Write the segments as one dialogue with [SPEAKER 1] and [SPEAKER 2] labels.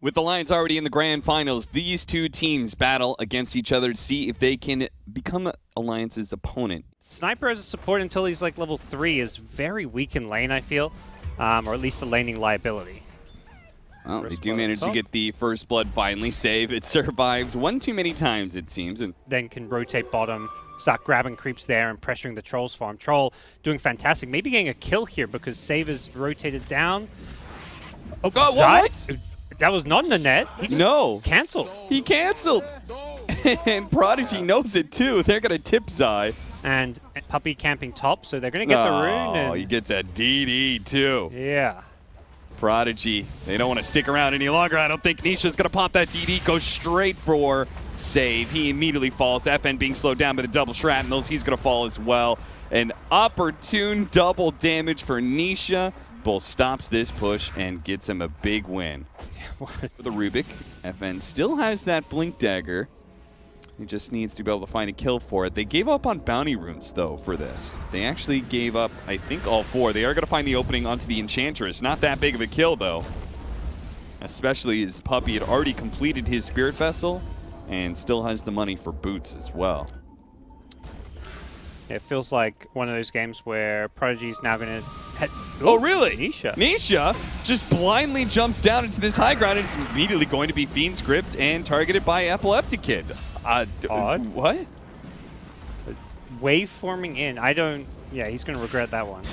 [SPEAKER 1] With the Lions already in the grand finals, these two teams battle against each other to see if they can become Alliance's opponent.
[SPEAKER 2] Sniper as a support until he's like level 3 is very weak in lane, I feel, or at least a laning liability.
[SPEAKER 1] Well, they do manage to get the first blood finally. Save. It survived one too many times, it seems. And
[SPEAKER 2] then can rotate bottom, start grabbing creeps there and pressuring the Troll's farm. Troll doing fantastic. Maybe getting a kill here because Save is rotated down.
[SPEAKER 1] Oh, what?
[SPEAKER 2] That was not in the net. He just canceled.
[SPEAKER 1] He canceled. And Prodigy knows it too. They're going to tip Zai.
[SPEAKER 2] And Puppey camping top, so they're going to get the rune.
[SPEAKER 1] Oh, he gets a DD too.
[SPEAKER 2] Yeah.
[SPEAKER 1] Prodigy, they don't want to stick around any longer. I don't think Nisha's going to pop that DD. Goes straight for Save. He immediately falls. FN being slowed down by the double shrapnels. He's going to fall as well. An opportune double damage for Nisha. Bull stops this push and gets him a big win. For the Rubik, FN still has that Blink Dagger. He just needs to be able to find a kill for it. They gave up on bounty runes, though, for this. They actually gave up, I think, all 4. They are going to find the opening onto the Enchantress. Not that big of a kill, though. Especially as Puppey had already completed his Spirit Vessel and still has the money for boots as well.
[SPEAKER 2] It feels like one of those games where Prodigy's now going to head...
[SPEAKER 1] Oh, really?
[SPEAKER 2] Nisha.
[SPEAKER 1] Nisha just blindly jumps down into this high ground and it's immediately going to be Fiend Script and targeted by Epileptic Kid.
[SPEAKER 2] Odd.
[SPEAKER 1] What?
[SPEAKER 2] Wave forming in. I don't... Yeah, he's going to regret that one.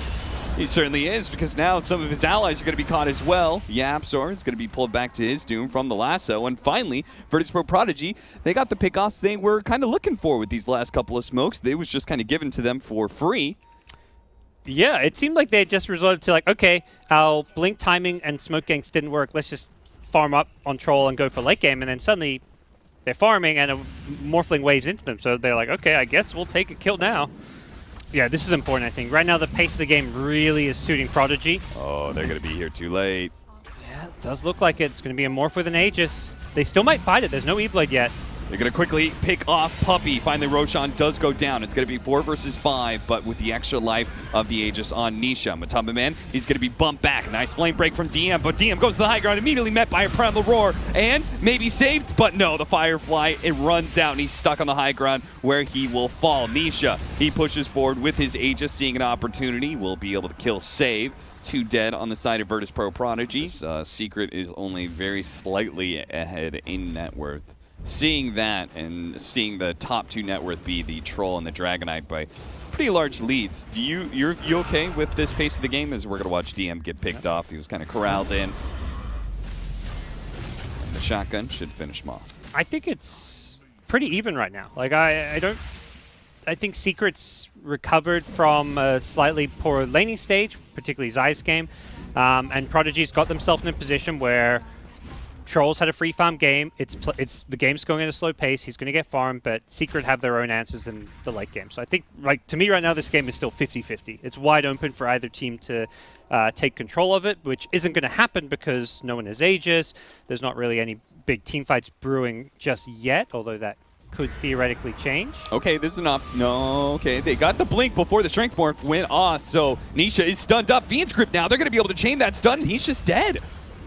[SPEAKER 1] He certainly is, because now some of his allies are going to be caught as well. Yapzor is going to be pulled back to his doom from the lasso. And finally, Virtus.pro Prodigy, they got the pickoffs they were kind of looking for with these last couple of smokes. They was just kind of given to them for free.
[SPEAKER 2] Yeah, it seemed like they had just resorted to like, okay, our blink timing and smoke ganks didn't work. Let's just farm up on Troll and go for late game. And then suddenly they're farming and a Morphling waves into them. So they're like, okay, I guess we'll take a kill now. Yeah, this is important, I think. Right now, the pace of the game really is suiting Prodigy.
[SPEAKER 1] Oh, they're going to be here too late.
[SPEAKER 2] Yeah, it does look like it. It's going to be a Morph with an Aegis. They still might fight it. There's no E-Blade yet.
[SPEAKER 1] They're going to quickly pick off Puppey. Finally, Roshan does go down. It's going to be 4 versus 5, but with the extra life of the Aegis on Nisha. Matamba Man, he's going to be bumped back. Nice flame break from DM, but DM goes to the high ground, immediately met by a Primal Roar, and maybe saved, but no, the Firefly, it runs out, and he's stuck on the high ground where he will fall. Nisha, he pushes forward with his Aegis, seeing an opportunity, will be able to kill Save. 2 dead on the side of Virtus.pro Prodigy. Secret is only very slightly ahead in net worth. Seeing that and seeing the top 2 net worth be the Troll and the Dragonite by pretty large leads, you okay with this pace of the game? As we're going to watch DM get picked off. He was kind of corralled in. And the shotgun should finish him off.
[SPEAKER 2] I think it's pretty even right now. Like I think Secret's recovered from a slightly poor laning stage, particularly Zai's game, and Prodigy's got themselves in a position where Trolls had a free farm game. The game's going at a slow pace. He's going to get farmed, but Secret have their own answers in the late game. So I think, like, to me right now, this game is still 50-50. It's wide open for either team to take control of it, which isn't going to happen because no one has Aegis. There's not really any big team fights brewing just yet, although that could theoretically change. Okay,
[SPEAKER 1] this is enough. No, okay. They got the blink before the strength morph went off, so Nisha is stunned up. Fiend Script now. They're going to be able to chain that stun, and he's just dead.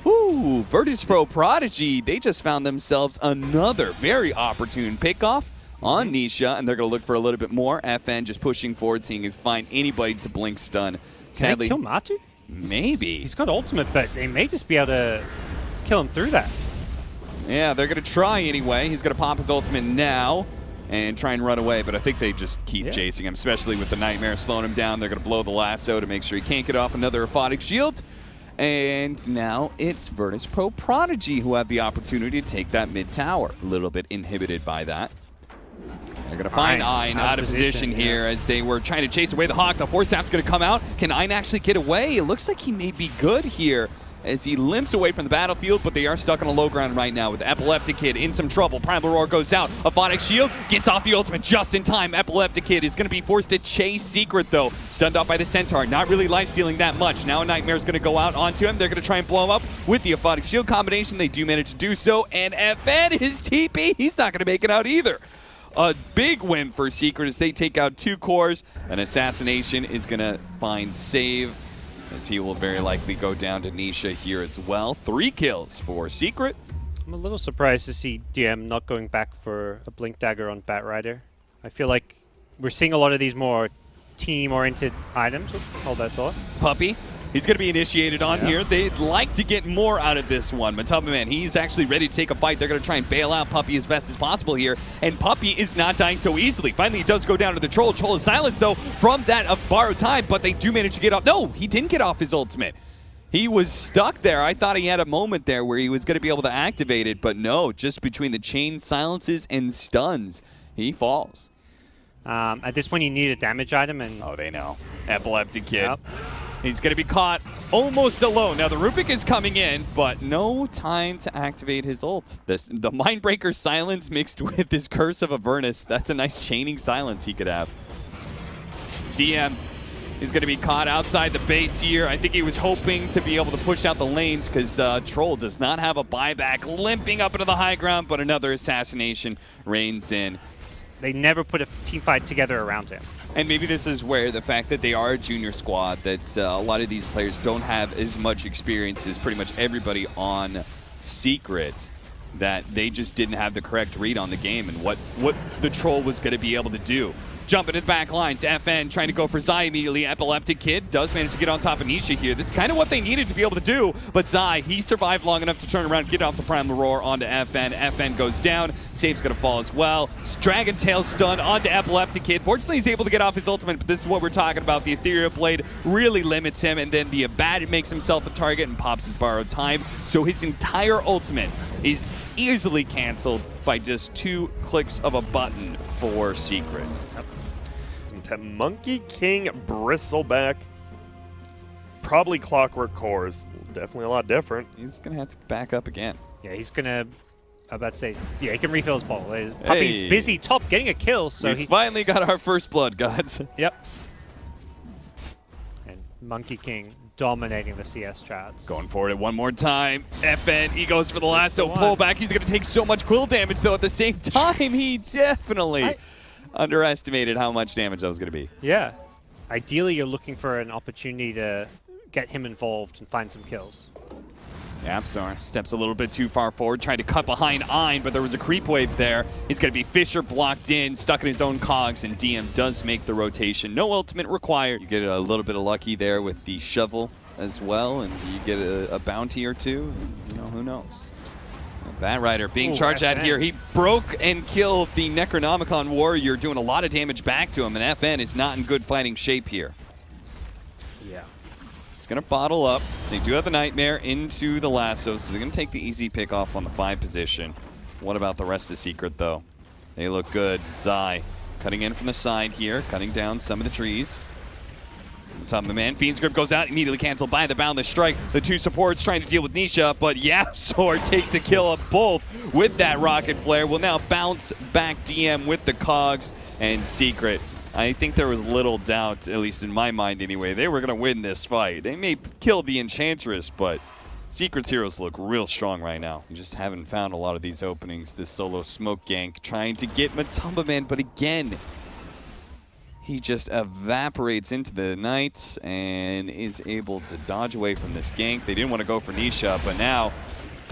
[SPEAKER 1] Ooh, Virtus.pro Prodigy, they just found themselves another very opportune pickoff on Nisha, and they're going to look for a little bit more. FN just pushing forward, seeing if they find anybody to blink stun. Sadly,
[SPEAKER 2] can they kill Matu?
[SPEAKER 1] Maybe.
[SPEAKER 2] He's got ultimate, but they may just be able to kill him through that.
[SPEAKER 1] Yeah, they're going to try anyway. He's going to pop his ultimate now and try and run away, but I think they just keep chasing him, especially with the Nightmare slowing him down. They're going to blow the lasso to make sure he can't get off another Aphotic Shield. And now it's Virtus.pro Prodigy who have the opportunity to take that mid tower. A little bit inhibited by that. They're going to find Ein out of position here as they were trying to chase away the Hawk. The Force Staff's going to come out. Can Ein actually get away? It looks like he may be good here as he limps away from the battlefield, but they are stuck on a low ground right now with Epileptic Kid in some trouble. Primal Roar goes out. Aphotic Shield gets off the ultimate just in time. Epileptic Kid is going to be forced to chase Secret, though. Stunned up by the Centaur. Not really life-stealing that much. Now a Nightmare's going to go out onto him. They're going to try and blow him up with the Aphotic Shield combination. They do manage to do so, and FN, his TP, he's not going to make it out either. A big win for Secret as they take out 2 cores. An assassination is going to find Save, as he will very likely go down to Nisha here as well. 3 kills for Secret.
[SPEAKER 2] I'm a little surprised to see DM not going back for a Blink Dagger on Batrider. I feel like we're seeing a lot of these more team-oriented items. Oops, hold that thought.
[SPEAKER 1] Puppey, he's going to be initiated on here. They'd like to get more out of this one. Matubman, he's actually ready to take a fight. They're going to try and bail out Puppey as best as possible here. And Puppey is not dying so easily. Finally, he does go down to the Troll. Troll is silenced, though, from that of borrowed time, but they do manage to get off. No, he didn't get off his ultimate. He was stuck there. I thought he had a moment there where he was going to be able to activate it, but no, just between the chain silences and stuns, he falls.
[SPEAKER 2] At this point, you need a damage item, and
[SPEAKER 1] oh, they know. Epileptic Kid. Yep. He's going to be caught almost alone. Now, the Rubik is coming in, but no time to activate his ult. The Mindbreaker silence mixed with his Curse of Avernus, that's a nice chaining silence he could have. DM is going to be caught outside the base here. I think he was hoping to be able to push out the lanes because Troll does not have a buyback, limping up into the high ground, but another assassination reigns in.
[SPEAKER 2] They never put a team fight together around him.
[SPEAKER 1] And maybe this is where the fact that they are a junior squad, that a lot of these players don't have as much experience as pretty much everybody on Secret, that they just didn't have the correct read on the game and what the Troll was going to be able to do. Jumping in the back lines, FN trying to go for Zai immediately. Epileptic Kid does manage to get on top of Nisha here. This is kind of what they needed to be able to do, but Zai, he survived long enough to turn around, get off the Primal Roar onto FN. FN goes down. Save's going to fall as well. Dragon Tail stun onto Epileptic Kid. Fortunately, he's able to get off his ultimate, but this is what we're talking about. The Ethereal Blade really limits him, and then the Abad makes himself a target and pops his borrowed time. So his entire ultimate is easily canceled by just 2 clicks of a button for Secret.
[SPEAKER 3] Monkey King Bristleback. Probably Clockwork Cores. Definitely a lot different.
[SPEAKER 1] He's going to have to back up again.
[SPEAKER 2] Yeah, he's going to, I'm about to say, yeah, he can refill his bottle. Puppey's busy top getting a kill, so
[SPEAKER 1] we finally got our first blood, gods.
[SPEAKER 2] Yep. And Monkey King dominating the CS chats.
[SPEAKER 1] Going for it one more time. FN, he goes for the lasso pullback. He's going to take so much quill damage, though, at the same time. He definitely underestimated how much damage that was going to be.
[SPEAKER 2] Yeah. Ideally, you're looking for an opportunity to get him involved and find some kills.
[SPEAKER 1] Apsar steps a little bit too far forward, trying to cut behind Ein, but there was a creep wave there. He's going to be Fisher blocked in, stuck in his own cogs, and DM does make the rotation. No ultimate required. You get a little bit of lucky there with the shovel as well, and you get a bounty or two. You know, who knows? Batrider being charged at here. He broke and killed the Necronomicon warrior, doing a lot of damage back to him, and FN is not in good fighting shape here.
[SPEAKER 2] Yeah.
[SPEAKER 1] He's going to bottle up. They do have the Nightmare into the lasso, so they're going to take the easy pick off on the 5 position. What about the rest of Secret, though? They look good. Zai cutting in from the side here, cutting down some of the trees. Top of the man. Fiend's Grip goes out, immediately canceled by the Boundless Strike. The 2 supports trying to deal with Nisha, but Sword takes the kill of both with that Rocket Flare. Will now bounce back DM with the cogs and Secret. I think there was little doubt, at least in my mind anyway, they were going to win this fight. They may kill the Enchantress, but Secret's heroes look real strong right now. You just haven't found a lot of these openings. This solo smoke gank trying to get Matumba Man, but again, he just evaporates into the night and is able to dodge away from this gank. They didn't want to go for Nisha, but now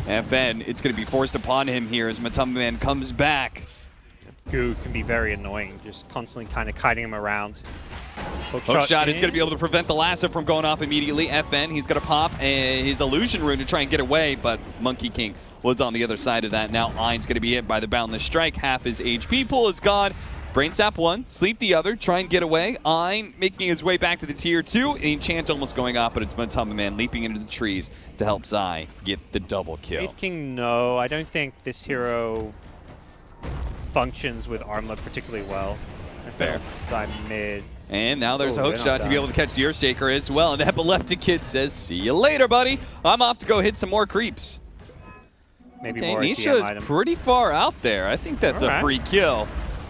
[SPEAKER 1] FN, it's going to be forced upon him here as Matumba Man comes back.
[SPEAKER 2] Goo can be very annoying, just constantly kind of kiting him around.
[SPEAKER 1] Hookshot is going to be able to prevent the lasso from going off immediately. FN, he's going to pop his illusion rune to try and get away, but Monkey King was on the other side of that. Now Ein's going to be hit by the Boundless Strike. Half his HP pool is gone. Brain Sap 1, Sleep the other, try and get away. Ein making his way back to the tier 2. Enchant almost going off, but it's Matumba Man leaping into the trees to help Zai get the double kill.
[SPEAKER 2] Wraith King, no. I don't think this hero functions with armlet particularly well.
[SPEAKER 1] Fair.
[SPEAKER 2] Zai mid.
[SPEAKER 1] And now there's a hookshot to be able to catch the Earthshaker as well. And Epileptic Kid says, see you later, buddy. I'm off to go hit some more creeps.
[SPEAKER 2] Maybe
[SPEAKER 1] okay,
[SPEAKER 2] more
[SPEAKER 1] Nisha is pretty far out there. I think that's a free kill.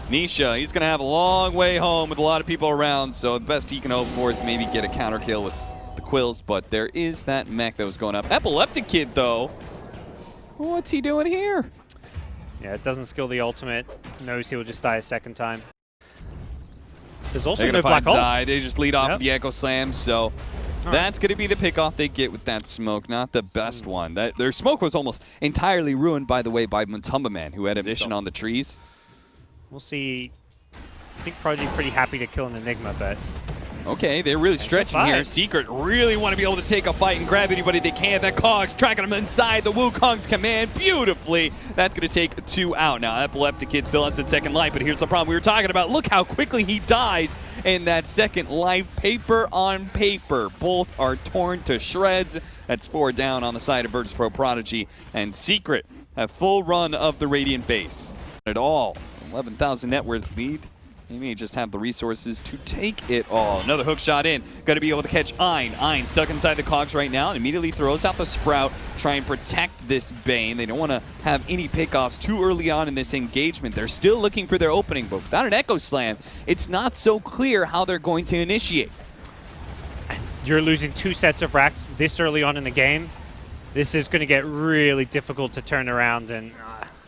[SPEAKER 1] Nisha, he's going to have a long way home with a lot of people around, so the best he can hope for is maybe get a counter kill with the quills, but there is that mech that was going up. Epileptic Kid, though, what's he doing here?
[SPEAKER 2] Yeah, it doesn't skill the ultimate. Knows he will just die a second time. There's also
[SPEAKER 1] They're
[SPEAKER 2] no
[SPEAKER 1] going to
[SPEAKER 2] black
[SPEAKER 1] find
[SPEAKER 2] ult.
[SPEAKER 1] Zai. They just lead off with the Echo Slam, so That's going to be the pickoff they get with that smoke. Not the best one. Their smoke was almost entirely ruined, by the way, by Matumba Man, who had a vision on the trees.
[SPEAKER 2] We'll see. I think Prodigy pretty happy to kill an Enigma, but
[SPEAKER 1] Okay, they're really stretching here. Secret really want to be able to take a fight and grab anybody they can. That Kog's tracking them inside the Wukong's command beautifully. That's going to take 2 out. Now, Epileptic Kid still has the second life, but here's the problem we were talking about. Look how quickly he dies in that second life. Paper on paper. Both are torn to shreds. That's 4 down on the side of Virtus Pro Prodigy. And Secret have full run of the Radiant base. At all. 11,000 net worth lead. They may just have the resources to take it all. Another hook shot in. Got to be able to catch Ein. Ein stuck inside the cogs right now and immediately throws out the Sprout. Try and protect this Bane. They don't want to have any pickoffs too early on in this engagement. They're still looking for their opening, but without an Echo Slam, it's not so clear how they're going to initiate.
[SPEAKER 2] You're losing 2 sets of racks this early on in the game. This is going to get really difficult to turn around, and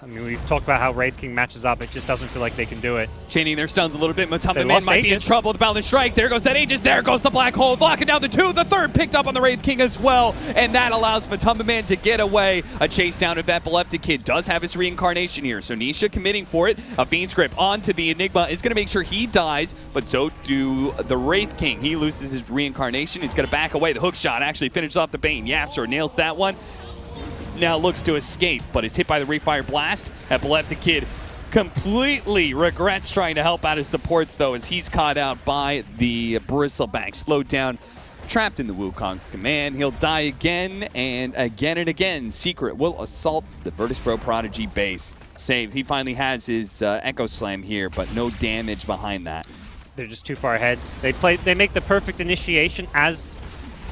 [SPEAKER 2] I mean, we've talked about how Wraith King matches up. It just doesn't feel like they can do it.
[SPEAKER 1] Chaining their stuns a little bit. Matumba Man might be in trouble with the Boundless Strike. There goes that Aegis. There goes the Black Hole. Locking down the 2. The 3rd picked up on the Wraith King as well. And that allows Matumba Man to get away. A chase down of Epileptic Kid does have his reincarnation here. So Nisha committing for it. A Fiend's Grip onto the Enigma is going to make sure he dies. But so do the Wraith King. He loses his reincarnation. He's going to back away. The hook shot actually finishes off the Bane. Yapster nails that one. Now looks to escape, but is hit by the Refire Blast. Epileptic Kid completely regrets trying to help out his supports, though, as he's caught out by the Bristleback. Slowed down, trapped in the Wukong's command. He'll die again and again and again. Secret will assault the Virtus Pro Prodigy base. Save. He finally has his Echo Slam here, but no damage behind that.
[SPEAKER 2] They're just too far ahead. They make the perfect initiation as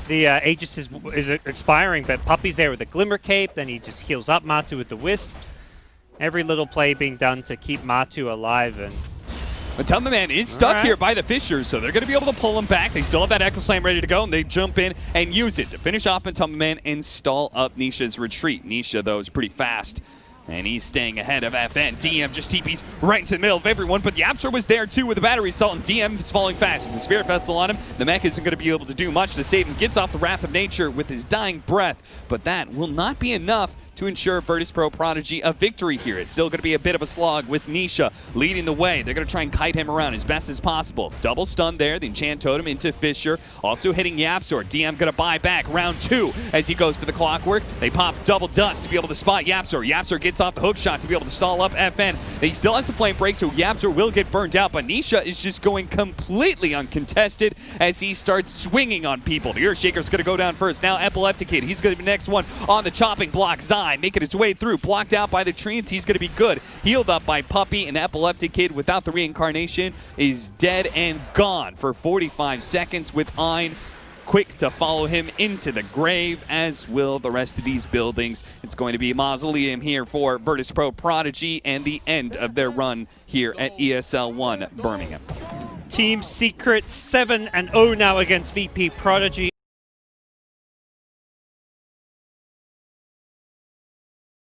[SPEAKER 2] the Aegis is expiring, but Puppy's there with a Glimmer Cape, then he just heals up Matu with the Wisps. Every little play being done to keep Matu alive. And
[SPEAKER 1] Matumba Man is stuck here by the Fissures, so they're going to be able to pull him back. They still have that Echo Slam ready to go, and they jump in and use it to finish off Matumba Man and stall up Nisha's retreat. Nisha, though, is pretty fast, and he's staying ahead of FN. DM just TPs right into the middle of everyone, but the Yapster was there too with the battery assault, and DM is falling fast. With the Spirit Vessel on him, the mech isn't going to be able to do much to save him. Gets off the Wrath of Nature with his dying breath, but that will not be enough to ensure Virtus Pro Prodigy a victory here. It's still going to be a bit of a slog with Nisha leading the way. They're going to try and kite him around as best as possible. Double stun there, the Enchant Totem into Fissure. Also hitting Yapster. DM going to buy back round 2 as he goes for the Clockwork. They pop Double Dust to be able to spot Yapster. Yapster gets off the hook shot to be able to stall up FN. He still has the Flame Break, so Yapster will get burned out, but Nisha is just going completely uncontested as he starts swinging on people. The Earthshaker's going to go down first. Now Epileptic Kid, he's going to be the next one on the chopping block. Zai making its way through, blocked out by the treants. He's going to be good. Healed up by Puppy, and Epileptic Kid without the reincarnation is dead and gone for 45 seconds with Ein quick to follow him into the grave, as will the rest of these buildings. It's going to be Mausoleum here for Virtus Pro Prodigy and the end of their run here at ESL 1 Birmingham.
[SPEAKER 2] Team Secret 7-0 now against VP Prodigy.